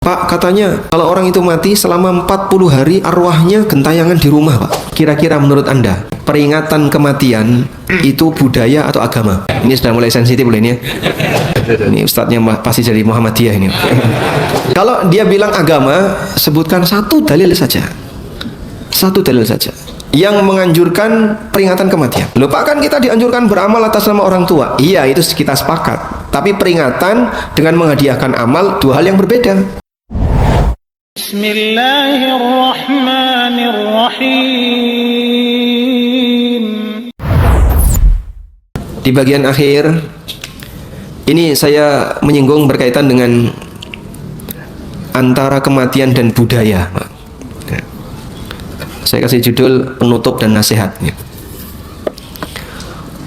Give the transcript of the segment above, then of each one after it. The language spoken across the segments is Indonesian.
Pak, katanya kalau orang itu mati selama 40 hari arwahnya gentayangan di rumah, Pak. Kira-kira menurut Anda, peringatan kematian itu budaya atau agama? Ini sudah mulai sensitif loh ini ya. Ini ustadznya pasti dari Muhammadiyah ini. Kalau dia bilang agama, sebutkan satu dalil saja. Satu dalil saja yang menganjurkan peringatan kematian. Loh Pak, kan kita dianjurkan beramal atas nama orang tua. Iya, itu kita sepakat. Tapi peringatan dengan menghadiahkan amal, dua hal yang berbeda. Bismillahirrahmanirrahim. Di bagian akhir ini saya menyinggung berkaitan dengan antara kematian dan budaya. Saya kasih judul penutup dan nasihat.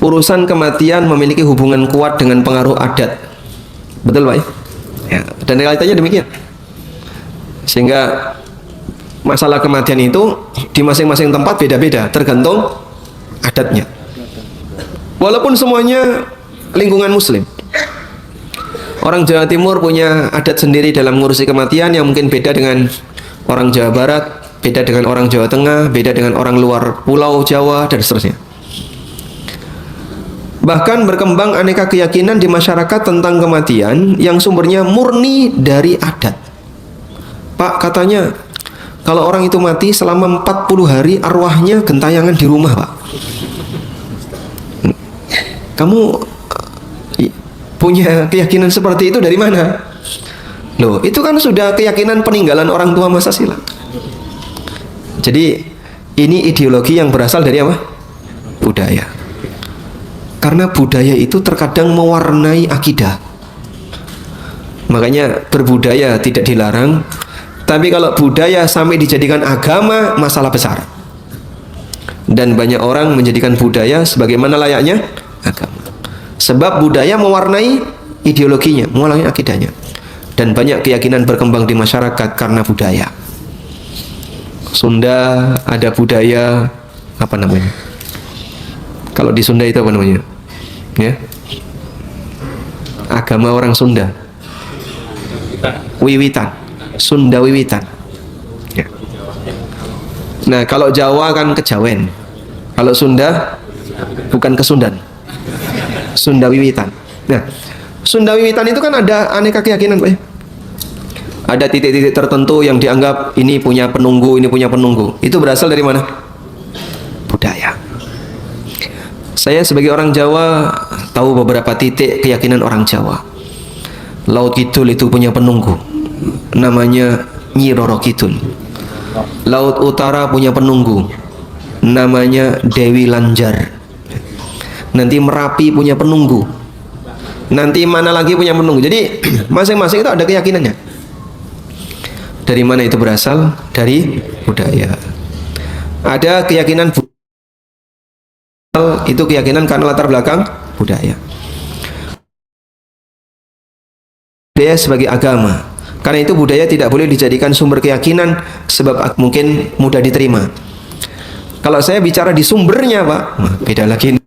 Urusan kematian memiliki hubungan kuat dengan pengaruh adat. Betul Pak? Ya, dan realitanya demikian. Sehingga masalah kematian itu di masing-masing tempat beda-beda, tergantung adatnya. Walaupun semuanya lingkungan muslim. Orang Jawa Timur punya adat sendiri dalam mengurusi kematian yang mungkin beda dengan orang Jawa Barat, beda dengan orang Jawa Tengah, beda dengan orang luar pulau Jawa, dan seterusnya. Bahkan berkembang aneka keyakinan di masyarakat tentang kematian yang sumbernya murni dari adat. Pak, katanya kalau orang itu mati selama 40 hari arwahnya gentayangan di rumah, Pak. Kamu punya keyakinan seperti itu dari mana? Loh, itu kan sudah keyakinan peninggalan orang tua masa silam. Jadi ini ideologi yang berasal dari apa? Budaya. Karena budaya itu terkadang mewarnai akidah. Makanya berbudaya tidak dilarang, tapi kalau budaya sampai dijadikan agama, masalah besar. Dan banyak orang menjadikan budaya sebagaimana layaknya agama. Sebab budaya mewarnai ideologinya, mewarnai akidahnya. Dan banyak keyakinan berkembang di masyarakat karena budaya. Sunda ada budaya apa namanya? Kalau di Sunda itu apa namanya? Ya. Agama orang Sunda. Wiwitan. Sunda Wiwitan. Ya. Nah, kalau Jawa kan kejawen. Kalau Sunda bukan kesundan. Sunda Wiwitan. Nah, Sunda Wiwitan itu kan ada aneka keyakinan, Pak. Ada titik-titik tertentu yang dianggap ini punya penunggu, ini punya penunggu. Itu berasal dari mana? Budaya. Saya sebagai orang Jawa tahu beberapa titik keyakinan orang Jawa. Laut Kidul itu punya penunggu, namanya Nyi Roro Kidul. Laut Utara punya penunggu, namanya Dewi Lanjar. Nanti Merapi punya penunggu, nanti mana lagi punya penunggu. Jadi masing-masing itu ada keyakinannya. Dari mana itu berasal? Dari budaya. Ada keyakinan itu keyakinan karena latar belakang budaya. Budaya sebagai agama. Karena itu budaya tidak boleh dijadikan sumber keyakinan sebab mungkin mudah diterima. Kalau saya bicara di sumbernya, Pak, beda lagi.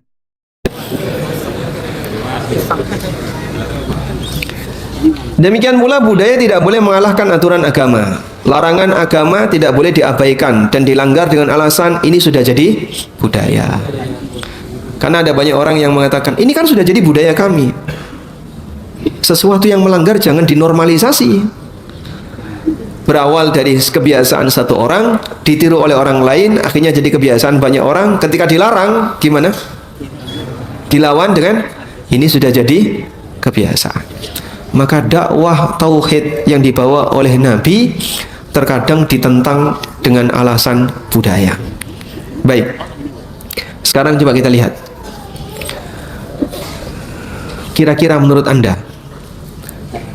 Demikian pula budaya tidak boleh mengalahkan aturan agama. Larangan agama tidak boleh diabaikan dan dilanggar dengan alasan ini sudah jadi budaya. Karena ada banyak orang yang mengatakan ini kan sudah jadi budaya kami. Sesuatu yang melanggar jangan dinormalisasi. Berawal dari kebiasaan satu orang, ditiru oleh orang lain, akhirnya jadi kebiasaan banyak orang. Ketika dilarang, gimana? Dilawan dengan ini sudah jadi kebiasaan. Maka dakwah tauhid yang dibawa oleh Nabi terkadang ditentang dengan alasan budaya. Baik, sekarang coba kita lihat. Kira-kira menurut Anda,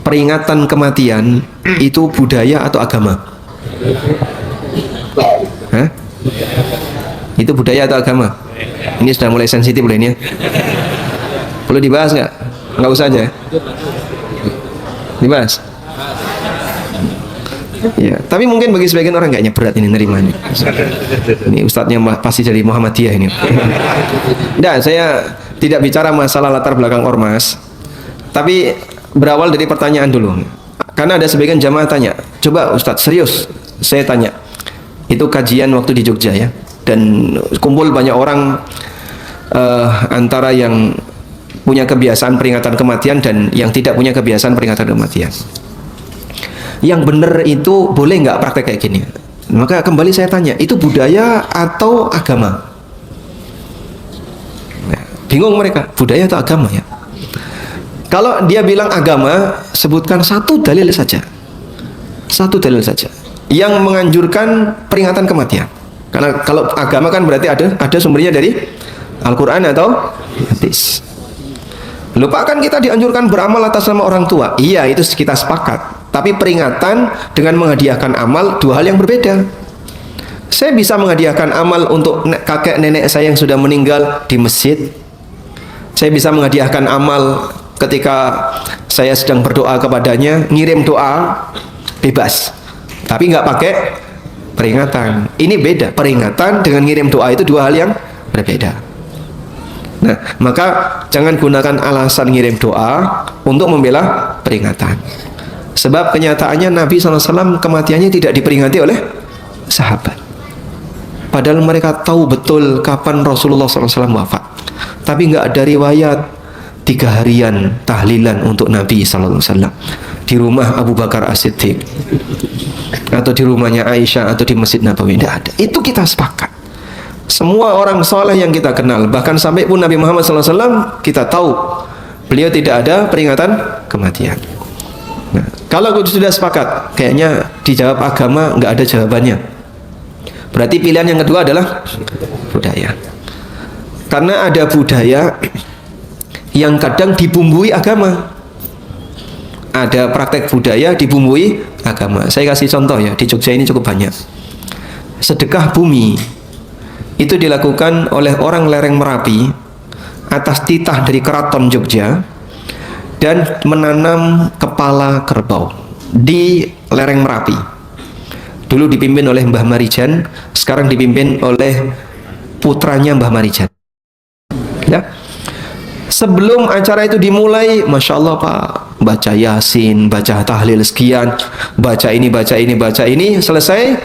peringatan kematian itu budaya atau agama? Hah? Itu budaya atau agama? Ini sudah mulai sensitif loh ini ya. Perlu dibahas nggak? Nggak usah aja. Dibahas. Ya, tapi mungkin bagi sebagian orang kayaknya berat ini nerimanya. Ini ustadznya pasti dari Muhammadiyah ini. Tidak, saya tidak bicara masalah latar belakang ormas, tapi berawal dari pertanyaan dulu. Karena ada sebagian jamaah tanya, coba Ustadz serius, saya tanya, itu kajian waktu di Jogja ya, dan kumpul banyak orang antara yang punya kebiasaan peringatan kematian dan yang tidak punya kebiasaan peringatan kematian. Yang benar itu boleh nggak praktek kayak gini? Maka kembali saya tanya, itu budaya atau agama? Nah, bingung mereka, budaya atau agama ya? Kalau dia bilang agama, sebutkan satu dalil saja. Satu dalil saja yang menganjurkan peringatan kematian. Karena kalau agama kan berarti ada sumbernya dari Al-Quran atau hadis. Lupakan kita dianjurkan beramal atas nama orang tua. Iya, itu kita sepakat. Tapi peringatan dengan menghadiahkan amal dua hal yang berbeda. Saya bisa menghadiahkan amal untuk kakek nenek saya yang sudah meninggal di masjid. Saya bisa menghadiahkan amal ketika saya sedang berdoa kepadanya, ngirim doa bebas, tapi nggak pakai peringatan. Ini beda, peringatan dengan ngirim doa itu dua hal yang berbeda. Nah, maka jangan gunakan alasan ngirim doa untuk membela peringatan. Sebab kenyataannya Nabi SAW kematiannya tidak diperingati oleh sahabat. Padahal mereka tahu betul kapan Rasulullah SAW wafat. Tapi nggak ada riwayat 3 harian tahlilan untuk Nabi SAW di rumah Abu Bakar As-Siddiq atau di rumahnya Aisyah atau di Masjid Nabawi. Tidak ada. Itu kita sepakat. Semua orang soleh yang kita kenal, bahkan sampai pun Nabi Muhammad SAW, kita tahu beliau tidak ada peringatan kematian. Nah, kalau sudah sepakat, kayaknya dijawab agama nggak ada jawabannya. Berarti pilihan yang kedua adalah budaya. Karena ada budaya yang kadang dibumbui agama. Ada praktek budaya dibumbui agama. Saya kasih contoh ya, di Jogja ini cukup banyak. Sedekah bumi itu dilakukan oleh orang lereng Merapi atas titah dari keraton Jogja dan menanam kepala kerbau di lereng Merapi. Dulu dipimpin oleh Mbah Marijan, sekarang dipimpin oleh putranya Mbah Marijan. Ya. Sebelum acara itu dimulai, Masya Allah Pak, baca Yasin, baca tahlil sekian, baca ini, baca ini, baca ini, selesai,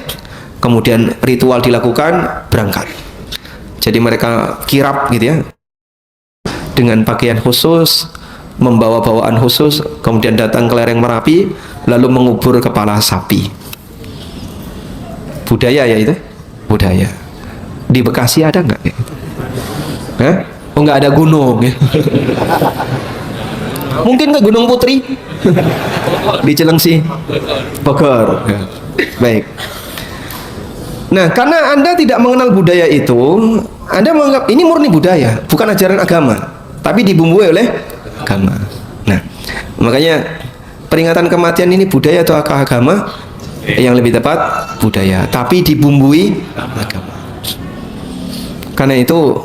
kemudian ritual dilakukan, berangkat. Jadi mereka kirap gitu ya, dengan pakaian khusus, membawa bawaan khusus, kemudian datang ke lereng Merapi, lalu mengubur kepala sapi. Budaya ya itu? Budaya. Di Bekasi ada nggak? Hah? Oh, nggak ada gunung ya? Mungkin ke Gunung Putri di Cilengsi, Bogor. Ya. Baik. Nah, karena Anda tidak mengenal budaya itu, Anda menganggap ini murni budaya, bukan ajaran agama, tapi dibumbui oleh agama. Nah, makanya peringatan kematian ini budaya atau agama? Yang lebih tepat budaya, tapi dibumbui agama. Karena itu,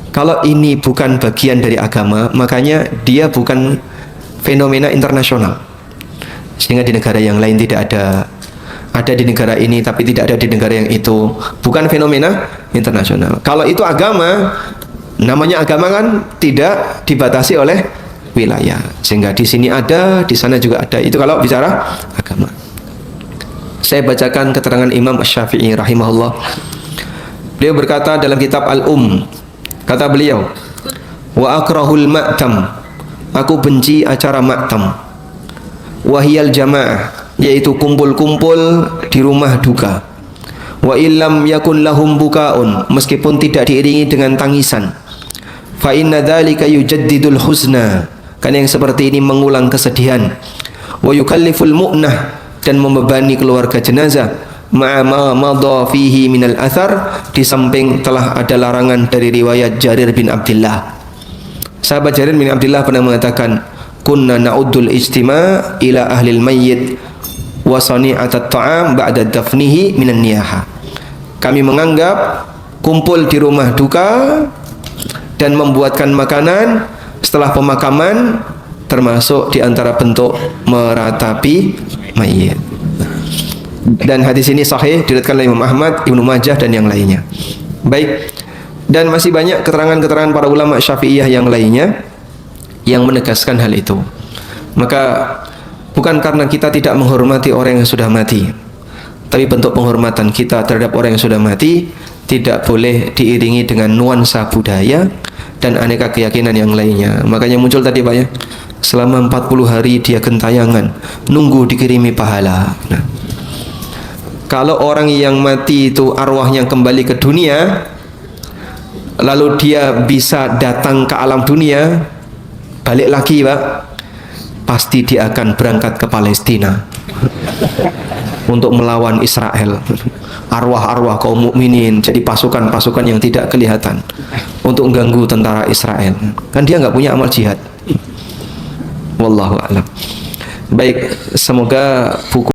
kalau ini bukan bagian dari agama, makanya dia bukan fenomena internasional. Sehingga di negara yang lain tidak ada di negara ini tapi tidak ada di negara yang itu. Bukan fenomena internasional. Kalau itu agama, namanya agama kan tidak dibatasi oleh wilayah. Sehingga di sini ada, di sana juga ada. Itu kalau bicara agama. Saya bacakan keterangan Imam Asy-Syafi'i rahimahullah. Beliau berkata dalam kitab kata beliau, wa akrahul ma'tam, aku benci acara ma'tam, wahiyal jamaah, yaitu kumpul-kumpul di rumah duka, wa illam yakun lahum bukaun, meskipun tidak diiringi dengan tangisan, fa inna dzalika yujaddidul huzna, karena yang seperti ini mengulang kesedihan, wa yukalliful mu'nah, dan membebani keluarga jenazah, ma'ama madha fihi minal athar, di samping telah ada larangan dari riwayat Jarir bin Abdullah. Sahabat Jarir bin Abdullah pernah mengatakan, kunna na'uddul ijtima' ila ahlil mayyit wa sani'atat ta'am ba'da dafnihi minan niyaha. Kami menganggap kumpul di rumah duka dan membuatkan makanan setelah pemakaman termasuk di antara bentuk meratapi mayit. Dan hadis ini sahih, diriwayatkan oleh Imam Ahmad, Ibnu Majah dan yang lainnya. Baik. Dan masih banyak keterangan-keterangan para ulama Syafi'iyah yang lainnya yang menegaskan hal itu. Maka bukan karena kita tidak menghormati orang yang sudah mati, tapi bentuk penghormatan kita terhadap orang yang sudah mati tidak boleh diiringi dengan nuansa budaya dan aneka keyakinan yang lainnya. Makanya muncul tadi Pak ya, selama 40 hari dia gentayangan nunggu dikirimi pahala. Nah, kalau orang yang mati itu arwahnya kembali ke dunia, lalu dia bisa datang ke alam dunia, balik lagi Pak, pasti dia akan berangkat ke Palestina untuk melawan Israel. Arwah-arwah kaum mukminin jadi pasukan-pasukan yang tidak kelihatan untuk mengganggu tentara Israel. Kan dia nggak punya amal jihad. Wallahu a'lam. Baik, semoga buku